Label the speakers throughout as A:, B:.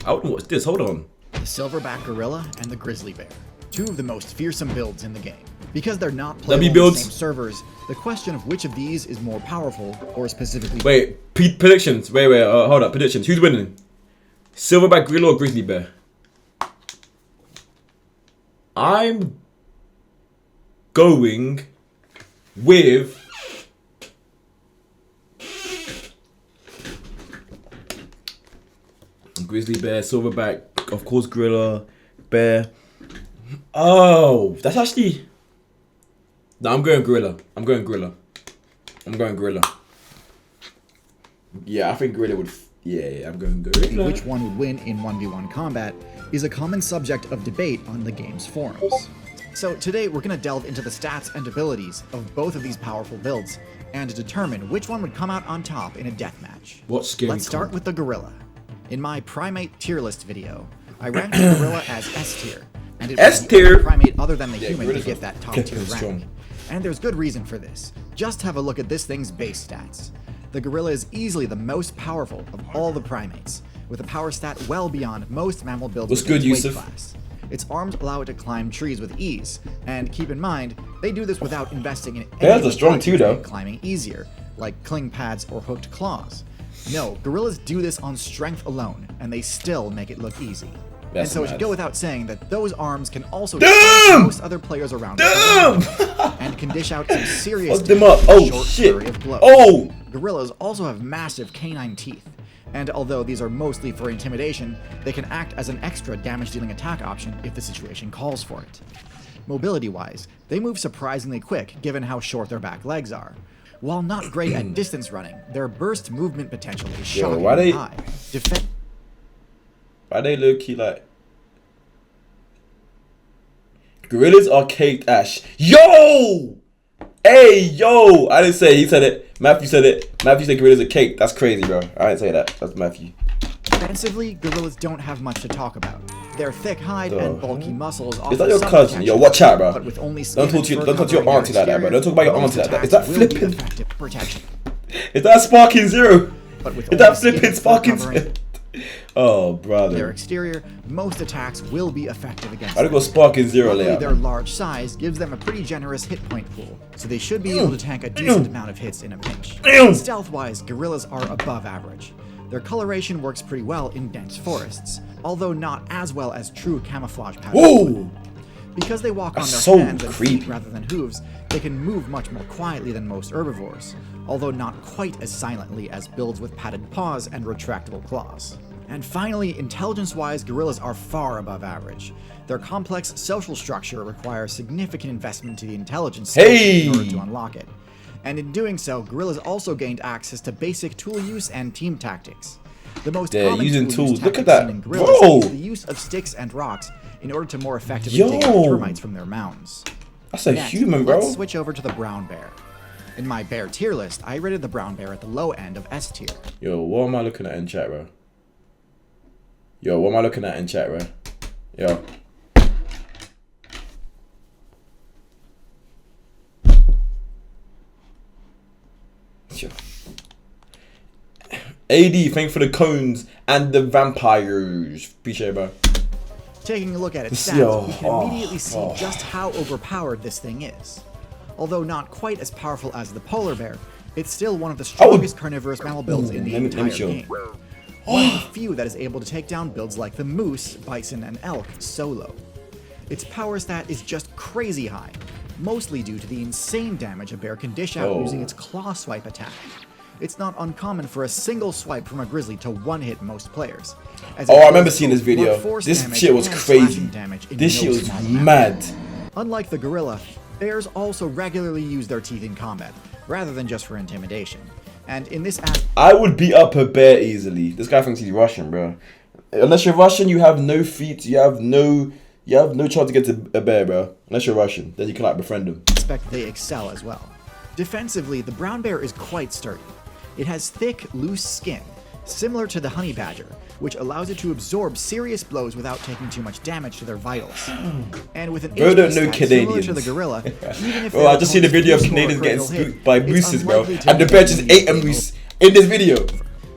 A: I wouldn't watch this. Hold on.
B: The Silverback Gorilla and the Grizzly Bear. Two of the most fearsome builds in the game. Because they're not playable on the same servers, the question of which of these is more powerful or specifically...
A: Wait, predictions. Wait, hold up. Predictions. Who's winning? Silverback Gorilla or Grizzly Bear? I'm going with Grizzly Bear, Silverback, of course, Gorilla, Bear. Oh, that's actually... No, I'm going Gorilla. I'm going Gorilla. Yeah, I think Gorilla would... Yeah, I'm going Gorilla.
B: Which one would win in 1v1 combat is a common subject of debate on the game's forums. So today we're going to delve into the stats and abilities of both of these powerful builds and determine which one would come out on top in a deathmatch.
A: What's scary?
B: Let's start with the Gorilla. In my primate tier list video, I ranked the Gorilla as S tier, and it was the only primate other than the human to get that top tier rank. And there's good reason for this. Just have a look at this thing's base stats. The Gorilla is easily the most powerful of all the primates, with a power stat well beyond most mammal builds
A: What's good,
B: weight
A: Yusuf?
B: class. Its arms allow it to climb trees with ease, and keep in mind, they do this without investing in
A: Bears are strong too, though.
B: Climbing easier, like cling pads or hooked claws. No, gorillas do this on strength alone, and they still make it look easy. And so it should go without saying that those arms can also destroy most other players around and can dish out some serious damage in a short flurry of blows. Gorillas also have massive canine teeth, and although these are mostly for intimidation, they can act as an extra damage-dealing attack option if the situation calls for it. Mobility-wise, they move surprisingly quick given how short their back legs are. While not great at distance running, their burst movement potential is shockingly high.
A: Why they low-key like... Gorillas are caked ash. Yo! Hey, yo! I didn't say it. He said it. Matthew said it. Matthew said gorillas are cake. That's crazy, bro. I didn't say that. That's Matthew.
B: Defensively, gorillas don't have much to talk about. Their thick hide and bulky muscles offer
A: Is that your cousin? Yo, watch out, bro.
B: But with only
A: don't talk to your auntie like that, bro. Don't talk about your auntie like that. Is that flipping?
B: Protection.
A: Is that Sparking Zero? Is that flipping Sparking Zero? Oh, brother.
B: Their exterior, most attacks will be effective against
A: them. I go Sparking Zero later.
B: Their large size gives them a pretty generous hit point pool, so they should be able to tank a decent amount of hits in a pinch. Stealth-wise, gorillas are above average. Their coloration works pretty well in dense forests, although not as well as true camouflage patterns. Because they walk on their hands and feet rather than hooves, they can move much more quietly than most herbivores, although not quite as silently as builds with padded paws and retractable claws. And finally, intelligence-wise, gorillas are far above average. Their complex social structure requires significant investment to the intelligence in order to unlock it. And in doing so, gorillas also gained access to basic tool use and team tactics. The most common
A: using tools. Look at
B: that.
A: that.
B: Bro! Is the use of sticks and rocks in order to more effectively dig out termites from their mounds.
A: That's a human, bro.
B: Let's switch over to the brown bear. In my bear tier list, I rated the brown bear at the low end of S tier.
A: Yo, what am I looking at in chat, bro? Yo, what am I looking at in chat, bro? Yo. AD, thanks for the cones and the vampires. Appreciate it, bro.
B: Taking a look at its stats, we can immediately see just how overpowered this thing is. Although not quite as powerful as the polar bear, it's still one of the strongest carnivorous mammal builds in the entire game. One of the few that is able to take down builds like the moose, bison, and elk solo. Its power stat is just crazy high, mostly due to the insane damage a bear can dish out using its claw swipe attack. It's not uncommon for a single swipe from a grizzly to one-hit most players.
A: I remember seeing this video. This shit was crazy. This shit was mad.
B: Unlike the gorilla, bears also regularly use their teeth in combat, rather than just for intimidation. And in this
A: I would beat up a bear easily. This guy thinks he's Russian, bro. Unless you're Russian, you have no feet. You have no chance to get to a bear, bro. Unless you're Russian, then you can like befriend him.
B: They excel as well. Defensively, the brown bear is quite sturdy. It has thick, loose skin, similar to the honey badger, which allows it to absorb serious blows without taking too much damage to their vitals. And with an HP stat similar to the gorilla, even if
A: I just seen a video of Canadians getting spooked by mooses, bro, and the bear just ate a moose in this video.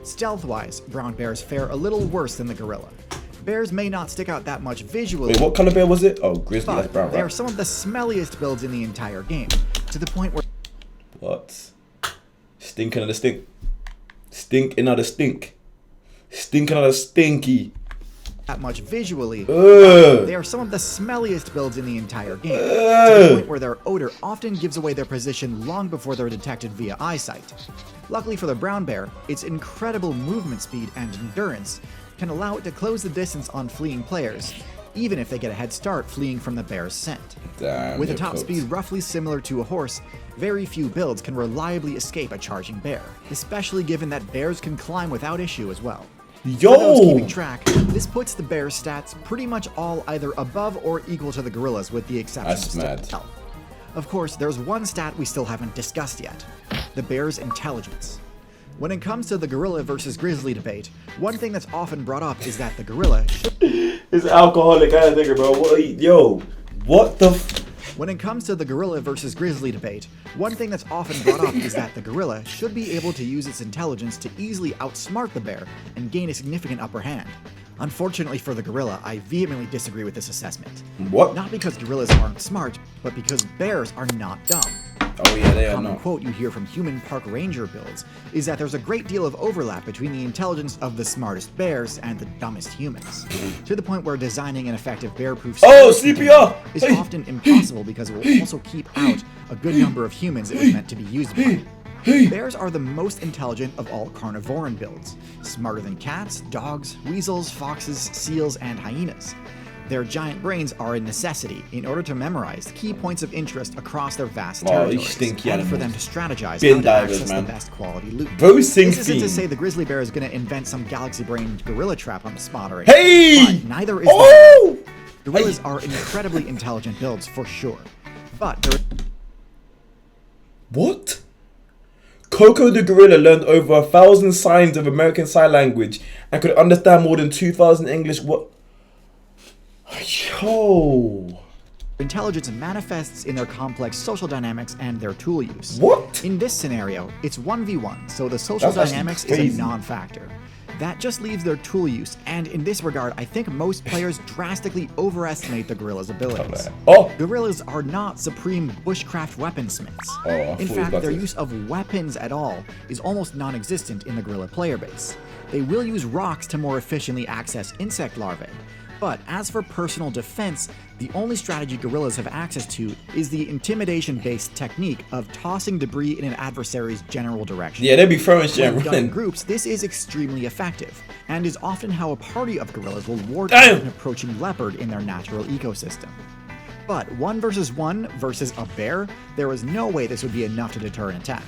B: Stealth-wise, brown bears fare a little worse than the gorilla. Bears may not stick out that much visually.
A: Wait, what color bear was it? Oh, grizzly. That's brown,
B: They are
A: right?
B: some of the smelliest builds in the entire game, to the point where
A: What? Stinking of the stink. Stinking of the stink. Stinking of the stinky.
B: that much visually.
A: Ugh.
B: They are some of the smelliest builds in the entire game, to the point where their odor often gives away their position long before they're detected via eyesight. Luckily for the brown bear, its incredible movement speed and endurance can allow it to close the distance on fleeing players, even if they get a head start fleeing from the bear's scent.
A: Damn,
B: With a
A: you're
B: top
A: cooked.
B: speed roughly similar to a horse, very few builds can reliably escape a charging bear, especially given that bears can climb without issue as well. For those keeping
A: Yo!
B: track, this puts the bear's stats pretty much all either above or equal to the gorillas, with the exception
A: That's
B: of
A: mad.
B: health. Of course, there's one stat we still haven't discussed yet: the bear's intelligence. When it comes to the gorilla versus grizzly debate, one thing that's often brought up is that the gorilla
A: It's alcoholic kind of nigga, bro. Yo, what the?
B: When it comes to the gorilla versus grizzly debate, one thing that's often brought up is that the gorilla should be able to use its intelligence to easily outsmart the bear and gain a significant upper hand. Unfortunately for the gorilla, I vehemently disagree with this assessment.
A: What?
B: Not because gorillas aren't smart, but because bears are not dumb.
A: Oh yeah, they
B: A
A: are
B: common
A: not.
B: quote you hear from human park ranger builds is that there's a great deal of overlap between the intelligence of the smartest bears and the dumbest humans, to the point where designing an effective bear-proof
A: Oh,
B: security
A: CPR!
B: is
A: Hey!
B: often impossible because it will also keep out a good number of humans it was meant to be used by. Bears are the most intelligent of all carnivoran builds, smarter than cats, dogs, weasels, foxes, seals, and hyenas. Their giant brains are a necessity in order to memorize key points of interest across their vast
A: Oh, you
B: territories,
A: stinky
B: and for
A: animals.
B: them to strategize
A: Bin
B: how to
A: divers,
B: access
A: man.
B: the best quality loot.
A: Those things
B: This isn't to
A: fiend.
B: say the grizzly bear is going to invent some galaxy-brained gorilla trap on the spot or
A: Hey!
B: anything, but neither is
A: Oh!
B: the gorillas are incredibly intelligent builds for sure, but there
A: What? Coco the gorilla learned over 1,000 signs of American Sign Language and could understand more than 2,000 English. What? Yo.
B: intelligence manifests in their complex social dynamics and their tool use.
A: What?
B: In this scenario, it's 1v1, so the social
A: That's actually
B: dynamics is a
A: crazy.
B: non-factor. That just leaves their tool use, and in this regard, I think most players drastically overestimate the gorilla's abilities.
A: Oh.
B: Gorillas are not supreme bushcraft weaponsmiths.
A: Oh, I
B: In
A: thought you
B: fact,
A: got
B: their
A: this.
B: use of weapons at all is almost non-existent in the gorilla player base. They will use rocks to more efficiently access insect larvae. But as for personal defense, the only strategy gorillas have access to is the intimidation-based technique of tossing debris in an adversary's general direction.
A: Yeah, they'd be throwing shit
B: When
A: and
B: done in
A: running.
B: groups, this is extremely effective, and is often how a party of gorillas will ward
A: Damn.
B: off an approaching leopard in their natural ecosystem. But 1 versus 1 versus a bear, there is no way this would be enough to deter an attack.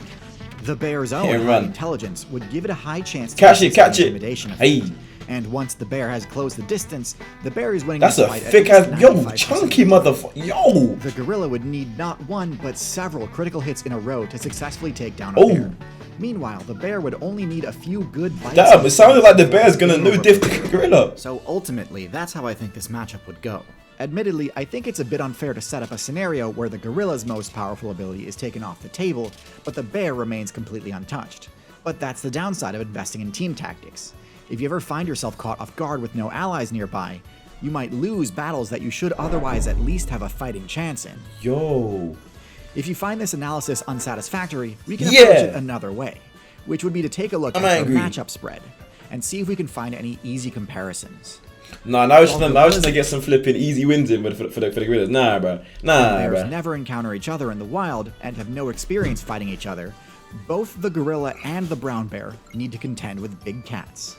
B: The bear's own
A: Can't
B: high
A: run.
B: intelligence would give it a high chance to
A: Catch it,
B: resist an
A: catch it.
B: intimidation
A: Hey.
B: effect. And once the bear has closed the distance, the bear is winning
A: That's
B: the
A: a
B: fight at
A: thick
B: least
A: ass. Yo,
B: 95%.
A: chunky motherfucker. Yo.
B: The gorilla would need not one, but several critical hits in a row to successfully take down a
A: Oh.
B: bear. Meanwhile, the bear would only need a few good bites.
A: Damn, it sounded like the bear's gonna no diff the gorilla.
B: So ultimately, that's how I think this matchup would go. Admittedly, I think it's a bit unfair to set up a scenario where the gorilla's most powerful ability is taken off the table, but the bear remains completely untouched. But that's the downside of investing in team tactics. If you ever find yourself caught off guard with no allies nearby, you might lose battles that you should otherwise at least have a fighting chance in.
A: Yo.
B: If you find this analysis unsatisfactory, we can
A: Yeah.
B: approach it another way, which would be to take a look
A: I'm
B: at the
A: angry.
B: matchup spread and see if we can find any easy comparisons.
A: Nah, now it's gonna get some flipping easy wins in for the gorillas. Nah, bro. Nah,
B: Bears
A: bro.
B: never encounter each other in the wild and have no experience fighting each other. Both the gorilla and the brown bear need to contend with big cats.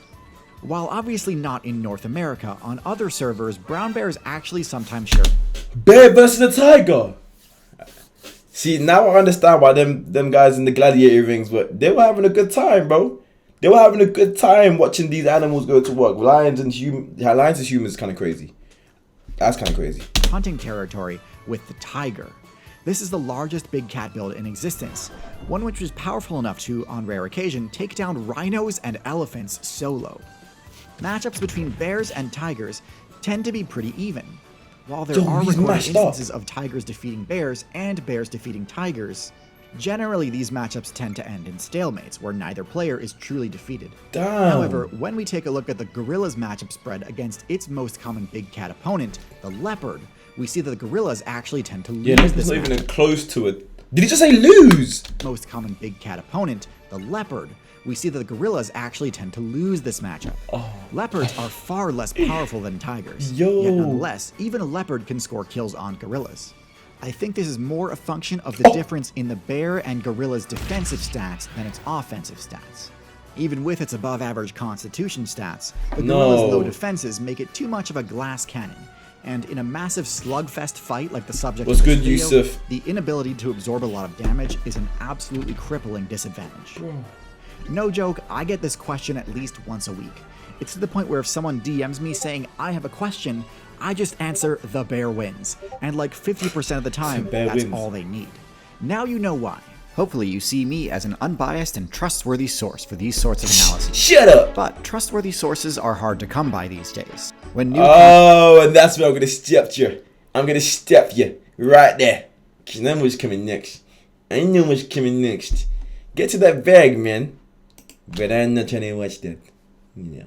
B: While obviously not in North America, on other servers, brown bears actually sometimes share
A: Bear versus the tiger. See, now I understand why them guys in the gladiator rings, but they were having a good time, bro. They were having a good time watching these animals go to work. Lions and humans is kind of crazy. That's kind of crazy.
B: hunting territory with the tiger. This is the largest big cat build in existence, one which is powerful enough to, on rare occasion, take down rhinos and elephants solo. Matchups between bears and tigers tend to be pretty even. While there
A: Yo,
B: are
A: he's
B: recorded
A: mashed up.
B: instances of tigers defeating bears and bears defeating tigers, Generally, these matchups tend to end in stalemates, where neither player is truly defeated.
A: Damn.
B: However, when we take a look at the Gorilla's matchup spread against its most common big cat opponent, the Leopard, we see that the Gorillas actually tend to lose
A: Yeah,
B: this
A: that's not
B: matchup.
A: even close to it. Did he just say lose?
B: Most common big cat opponent, the Leopard, we see that the Gorillas actually tend to lose this matchup. Leopards are far less powerful than tigers,
A: Yo.
B: yet nonetheless, even a leopard can score kills on gorillas. I think this is more a function of the difference in the bear and gorilla's defensive stats than its offensive stats. Even with its above-average constitution stats, the gorilla's low defenses make it too much of a glass cannon, and in a massive slugfest fight like the subject
A: What's
B: of this
A: good,
B: video,
A: Yusuf?
B: the inability to absorb a lot of damage is an absolutely crippling disadvantage. No joke, I get this question at least once a week. It's to the point where if someone DMs me saying, I have a question, I just answer, the bear wins. And like 50% of the time, that's all they need. Now you know why. Hopefully you see me as an unbiased and trustworthy source for these sorts of analyses.
A: Shut up!
B: But trustworthy sources are hard to come by these days. When new
A: and that's where I'm gonna step you. I'm gonna step you right there. Cause I know what's coming next. I know what's coming next. Get to that bag, man. But I'm not trying to watch that. You know.